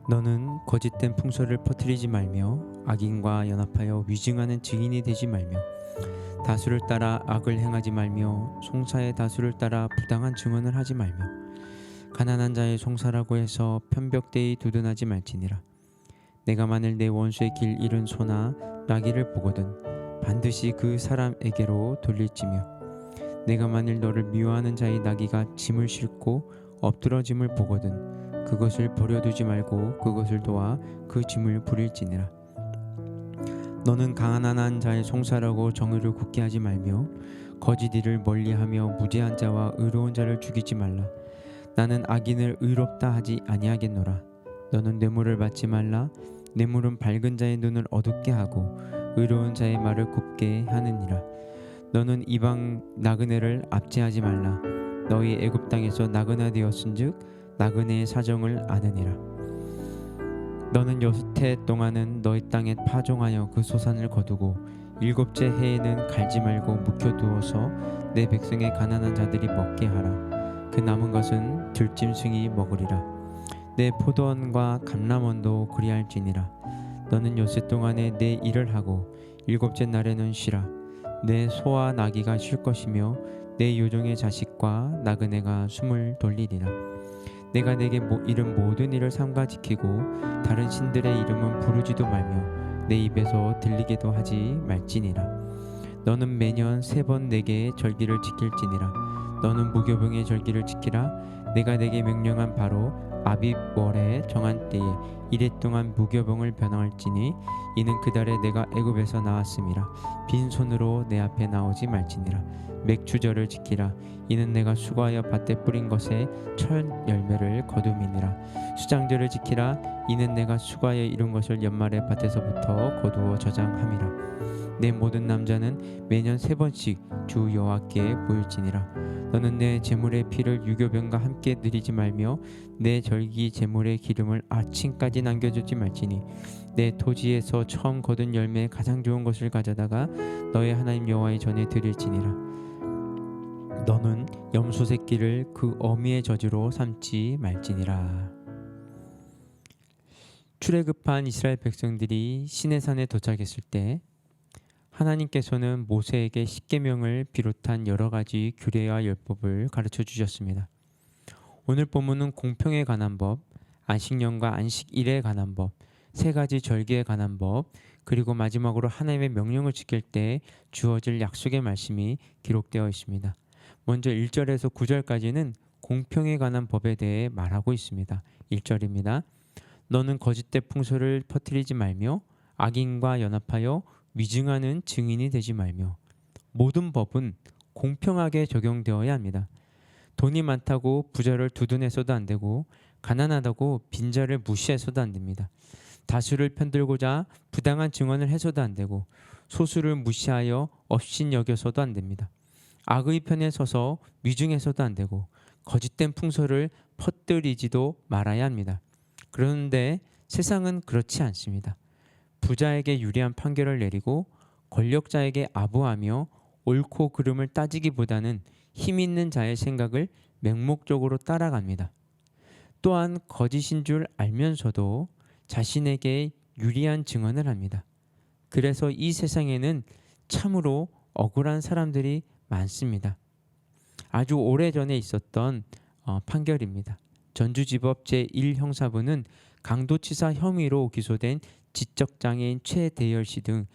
너는 거짓된 풍설을 퍼뜨리지 말며 악인과 연합하여 위증하는 증인이 되지 말며 다수를 따라 악을 행하지 말며 송사의 다수를 따라 부당한 증언을 하지 말며 가난한 자의 송사라고 해서 편벽되이 두둔하지 말지니라. 내가 만일 내 원수의 길 잃은 소나 나귀를 보거든 반드시 그 사람에게로 돌릴지며 내가 만일 너를 미워하는 자의 나귀가 짐을 싣고 엎드러짐을 보거든 그것을 버려두지 말고 그것을 도와 그 짐을 부릴지니라. 너는 가난한 자의 송사라고 정의를 굳게 하지 말며 거짓 일을 멀리하며 무죄한 자와 의로운 자를 죽이지 말라. 나는 악인을 의롭다 하지 아니하겠노라. 너는 뇌물을 받지 말라. 뇌물은 밝은 자의 눈을 어둡게 하고 의로운 자의 말을 굽게 하느니라. 너는 이방 나그네를 압제하지 말라. 너희 애굽 땅에서 나그네 되었은즉 나그네의 사정을 아느니라. 너는 6해 동안은 너희 땅에 파종하여 그 소산을 거두고 7째 해에는 갈지 말고 묵혀두어서 내 백성의 가난한 자들이 먹게 하라. 그 남은 것은 들짐승이 먹으리라. 내 포도원과 감람원도 그리할지니라. 너는 6해 동안에 내 일을 하고 7째 날에는 쉬라. 내 소와 나귀가 쉴 것이며 내 요종의 자식과 나그네가 숨을 돌리리라. 내가 내게 이른 모든 일을 삼가 지키고 다른 신들의 이름은 부르지도 말며 내 입에서 들리게도 하지 말지니라. 너는 매년 3번 내게 절기를 지킬지니라. 너는 무교병의 절기를 지키라. 내가 내게 명령한 바로 아빕월에 정한 때에 이래 동안 무교병을 변할지니 이는 그 달에 내가 애굽에서 나왔음이라. 빈손으로 내 앞에 나오지 말지니라. 맥추절을 지키라. 이는 내가 수고하여 밭에 뿌린 것에 첫 열매를 거둠이니라. 수장절을 지키라. 이는 내가 수고하여 이룬 것을 연말에 밭에서부터 거두어 저장함이라. 내 모든 남자는 매년 3번씩 주 여호와께 보일지니라. 너는 내 제물의 피를 유교병과 함께 드리지 말며 내 절기 제물의 기름을 아침까지 남겨주지 말지니 내 토지에서 처음 거둔 열매의 가장 좋은 것을 가져다가 너의 하나님 여호와의 전에 드릴지니라. 너는 염소 새끼를 그 어미의 저주로 삼지 말지니라. 출애굽한 이스라엘 백성들이 시내산에 도착했을 때 하나님께서는 모세에게 십계명을 비롯한 여러 가지 규례와 율법을 가르쳐 주셨습니다. 오늘 본문은 공평에 관한 법, 안식년과 안식일에 관한 법, 3가지 절기에 관한 법, 그리고 마지막으로 하나님의 명령을 지킬 때 주어질 약속의 말씀이 기록되어 있습니다. 먼저 1절에서 9절까지는 공평에 관한 법에 대해 말하고 있습니다. 1절입니다. 너는 거짓된 풍설을 퍼뜨리지 말며 악인과 연합하여 위증하는 증인이 되지 말며. 모든 법은 공평하게 적용되어야 합니다. 돈이 많다고 부자를 두둔해서도 안 되고 가난하다고 빈자를 무시해서도 안 됩니다. 다수를 편들고자 부당한 증언을 해서도 안 되고 소수를 무시하여 업신여겨서도 안 됩니다. 악의 편에 서서 위증해서도 안 되고 거짓된 풍설을 퍼뜨리지도 말아야 합니다. 그런데 세상은 그렇지 않습니다. 부자에게 유리한 판결을 내리고 권력자에게 아부하며 옳고 그름을 따지기보다는 힘 있는 자의 생각을 맹목적으로 따라갑니다. 또한 거짓인 줄 알면서도 자신에게 유리한 증언을 합니다. 그래서 이 세상에는 참으로 억울한 사람들이 많습니다. 아주 오래전에 있었던 판결입니다. 전주지법 제1형사부는 강도치사 혐의로 기소된 지적장애인 최대열 씨 등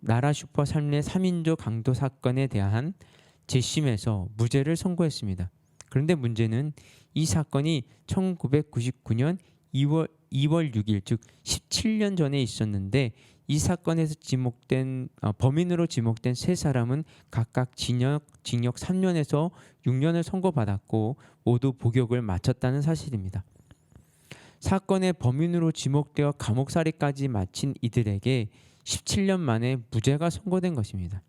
나라 슈퍼 삶의 3인조 강도 사건에 대한 재심에서 무죄를 선고했습니다. 그런데 문제는 이 사건이 1999년 2월 6일 즉 17년 전에 있었는데 이 사건에서 범인으로 지목된 3사람은 각각 징역 3년에서 6년을 선고받았고 모두 복역을 마쳤다는 사실입니다. 사건의 범인으로 지목되어 감옥살이까지 마친 이들에게 17년 만에 무죄가 선고된 것입니다.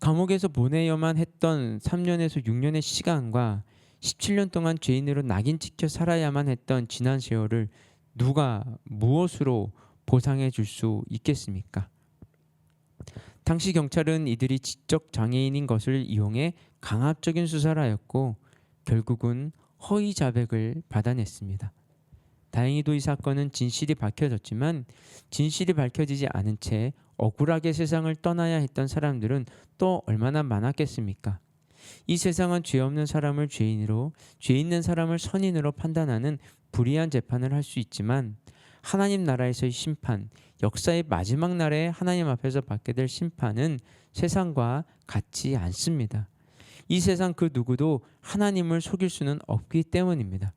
감옥에서 보내야만 했던 3년에서 6년의 시간과 17년 동안 죄인으로 낙인 찍혀 살아야만 했던 지난 세월을 누가 무엇으로 보상해 줄 수 있겠습니까? 당시 경찰은 이들이 지적 장애인인 것을 이용해 강압적인 수사를 하였고 결국은 허위 자백을 받아냈습니다. 다행히도 이 사건은 진실이 밝혀졌지만 진실이 밝혀지지 않은 채 억울하게 세상을 떠나야 했던 사람들은 또 얼마나 많았겠습니까? 이 세상은 죄 없는 사람을 죄인으로, 죄 있는 사람을 선인으로 판단하는 불의한 재판을 할 수 있지만 하나님 나라에서의 심판, 역사의 마지막 날에 하나님 앞에서 받게 될 심판은 세상과 같지 않습니다. 이 세상 그 누구도 하나님을 속일 수는 없기 때문입니다.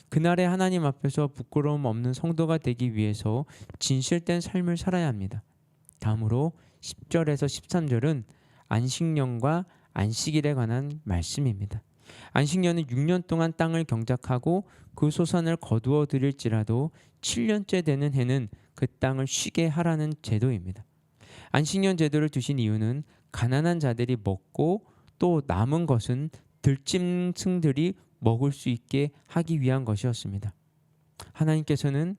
그날에 하나님 앞에서 부끄러움 없는 성도가 되기 위해서 진실된 삶을 살아야 합니다. 다음으로 10절에서 13절은 안식년과 안식일에 관한 말씀입니다. 안식년은 6년 동안 땅을 경작하고 그 소산을 거두어 들일지라도 7년째 되는 해는 그 땅을 쉬게 하라는 제도입니다. 안식년 제도를 두신 이유는 가난한 자들이 먹고 또 남은 것은 들짐승들이 먹을 수 있게 하기 위한 것이었습니다. 하나님께서는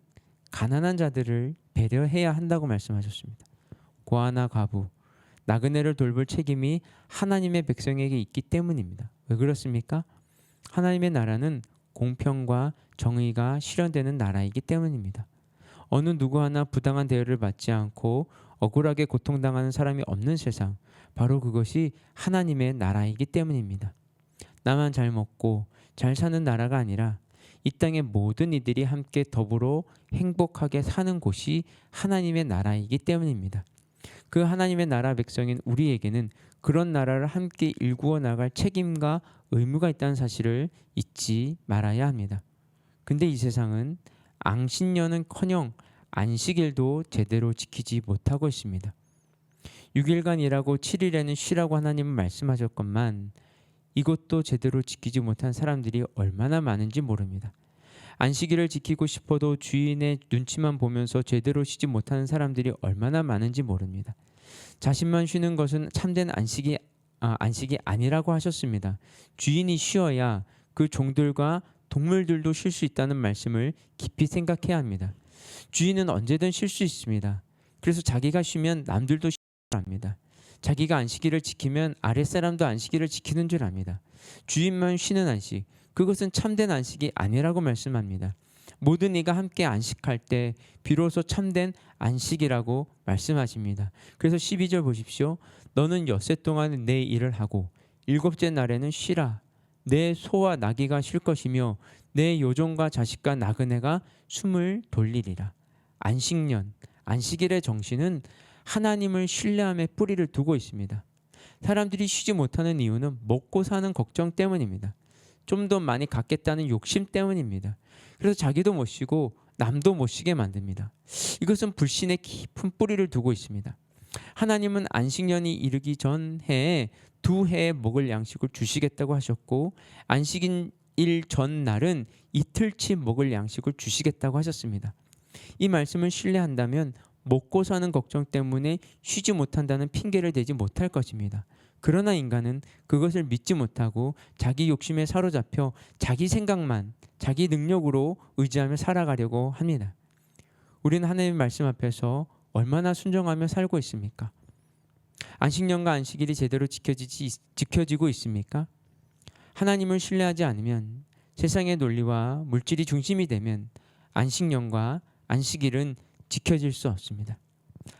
가난한 자들을 배려해야 한다고 말씀하셨습니다. 고아나 과부, 나그네를 돌볼 책임이 하나님의 백성에게 있기 때문입니다. 왜 그렇습니까? 하나님의 나라는 공평과 정의가 실현되는 나라이기 때문입니다. 어느 누구 하나 부당한 대우를 받지 않고 억울하게 고통당하는 사람이 없는 세상, 바로 그것이 하나님의 나라이기 때문입니다. 나만 잘 먹고 잘 사는 나라가 아니라 이 땅의 모든 이들이 함께 더불어 행복하게 사는 곳이 하나님의 나라이기 때문입니다. 그 하나님의 나라 백성인 우리에게는 그런 나라를 함께 일구어 나갈 책임과 의무가 있다는 사실을 잊지 말아야 합니다. 근데 이 세상은 안식년은커녕 안식일도 제대로 지키지 못하고 있습니다. 6일간 일하고 7일에는 쉬라고 하나님은 말씀하셨건만 이것도 제대로 지키지 못한 사람들이 얼마나 많은지 모릅니다. 안식일을 지키고 싶어도 주인의 눈치만 보면서 제대로 쉬지 못하는 사람들이 얼마나 많은지 모릅니다. 자신만 쉬는 것은 참된 안식이 아니라고 하셨습니다. 주인이 쉬어야 그 종들과 동물들도 쉴 수 있다는 말씀을 깊이 생각해야 합니다. 주인은 언제든 쉴 수 있습니다. 그래서 자기가 쉬면 남들도 쉬는 줄 압니다. 자기가 안식일을 지키면 아랫사람도 안식일을 지키는 줄 압니다. 주인만 쉬는 안식, 그것은 참된 안식이 아니라고 말씀합니다. 모든 이가 함께 안식할 때 비로소 참된 안식이라고 말씀하십니다. 그래서 12절 보십시오. 너는 엿새 동안 내 일을 하고 일곱째 날에는 쉬라. 내 소와 나귀가 쉴 것이며 내 요종과 자식과 나그네가 숨을 돌리리라. 안식년, 안식일의 정신은 하나님을 신뢰함에 뿌리를 두고 있습니다. 사람들이 쉬지 못하는 이유는 먹고 사는 걱정 때문입니다. 좀 더 많이 갖겠다는 욕심 때문입니다. 그래서 자기도 못 쉬고 남도 못 쉬게 만듭니다. 이것은 불신의 깊은 뿌리를 두고 있습니다. 하나님은 안식년이 이르기 전 해에 2해 먹을 양식을 주시겠다고 하셨고 안식일 전날은 이틀치 먹을 양식을 주시겠다고 하셨습니다. 이 말씀을 신뢰한다면 먹고 사는 걱정 때문에 쉬지 못한다는 핑계를 대지 못할 것입니다. 그러나 인간은 그것을 믿지 못하고 자기 욕심에 사로잡혀 자기 생각만, 자기 능력으로 의지하며 살아가려고 합니다. 우리는 하나님의 말씀 앞에서 얼마나 순종하며 살고 있습니까? 안식년과 안식일이 제대로 지켜지고 있습니까? 하나님을 신뢰하지 않으면 세상의 논리와 물질이 중심이 되면 안식년과 안식일은 지켜질 수 없습니다.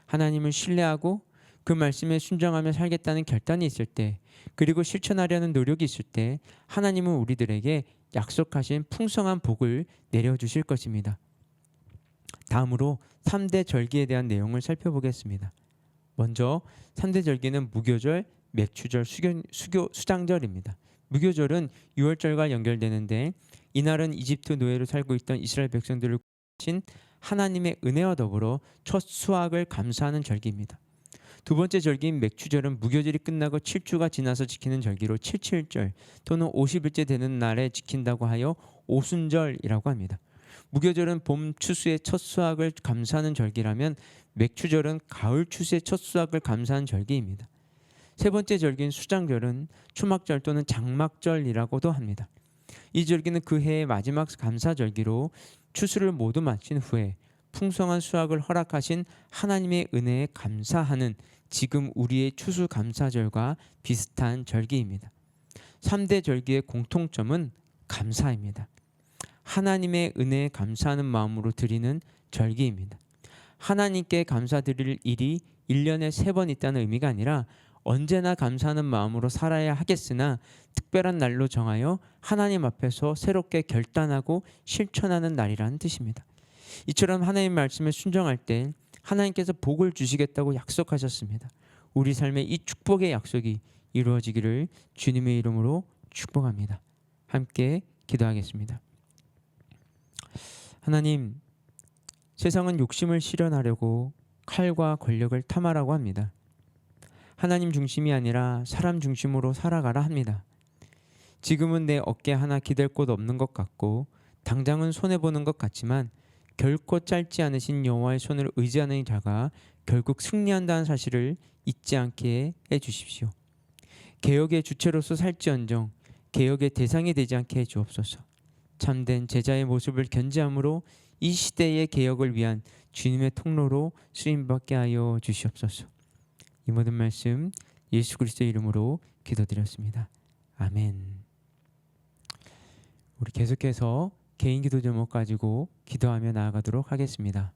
하나님을 신뢰하고 그 말씀에 순종하며 살겠다는 결단이 있을 때, 그리고 실천하려는 노력이 있을 때 하나님은 우리들에게 약속하신 풍성한 복을 내려주실 것입니다. 다음으로 3대 절기에 대한 내용을 살펴보겠습니다. 먼저 3대 절기는 무교절, 맥추절, 수장절입니다. 무교절은 6월절과 연결되는데 이날은 이집트 노예로 살고 있던 이스라엘 백성들을 구하신 하나님의 은혜와 더불어 첫 수확을 감사하는 절기입니다. 두 번째 절기인 맥추절은 무교절이 끝나고 7주가 지나서 지키는 절기로 77절 또는 50일째 되는 날에 지킨다고 하여 오순절이라고 합니다. 무교절은 봄 추수의 첫 수확을 감사하는 절기라면 맥추절은 가을 추수의 첫 수확을 감사하는 절기입니다. 세 번째 절기인 수장절은 추막절 또는 장막절이라고도 합니다. 이 절기는 그 해의 마지막 감사절기로 추수를 모두 마친 후에 풍성한 수확을 허락하신 하나님의 은혜에 감사하는 지금 우리의 추수감사절과 비슷한 절기입니다. 3대 절기의 공통점은 감사입니다. 하나님의 은혜에 감사하는 마음으로 드리는 절기입니다. 하나님께 감사드릴 일이 1년에 3번 있다는 의미가 아니라 언제나 감사하는 마음으로 살아야 하겠으나 특별한 날로 정하여 하나님 앞에서 새롭게 결단하고 실천하는 날이라는 뜻입니다. 이처럼 하나님 말씀에 순종할 때 하나님께서 복을 주시겠다고 약속하셨습니다. 우리 삶의 이 축복의 약속이 이루어지기를 주님의 이름으로 축복합니다. 함께 기도하겠습니다. 하나님, 세상은 욕심을 실현하려고 칼과 권력을 탐하라고 합니다. 하나님 중심이 아니라 사람 중심으로 살아가라 합니다. 지금은 내 어깨 하나 기댈 곳 없는 것 같고 당장은 손해보는 것 같지만 결코 짧지 않으신 여호와의 손을 의지하는 자가 결국 승리한다는 사실을 잊지 않게 해주십시오. 개혁의 주체로서 살지언정 개혁의 대상이 되지 않게 해주옵소서. 참된 제자의 모습을 견지함으로 이 시대의 개혁을 위한 주님의 통로로 쓰임받게 하여 주시옵소서. 이 모든 말씀 예수 그리스도의 이름으로 기도드렸습니다. 아멘. 우리 계속해서 개인 기도 제목 가지고 기도하며 나아가도록 하겠습니다.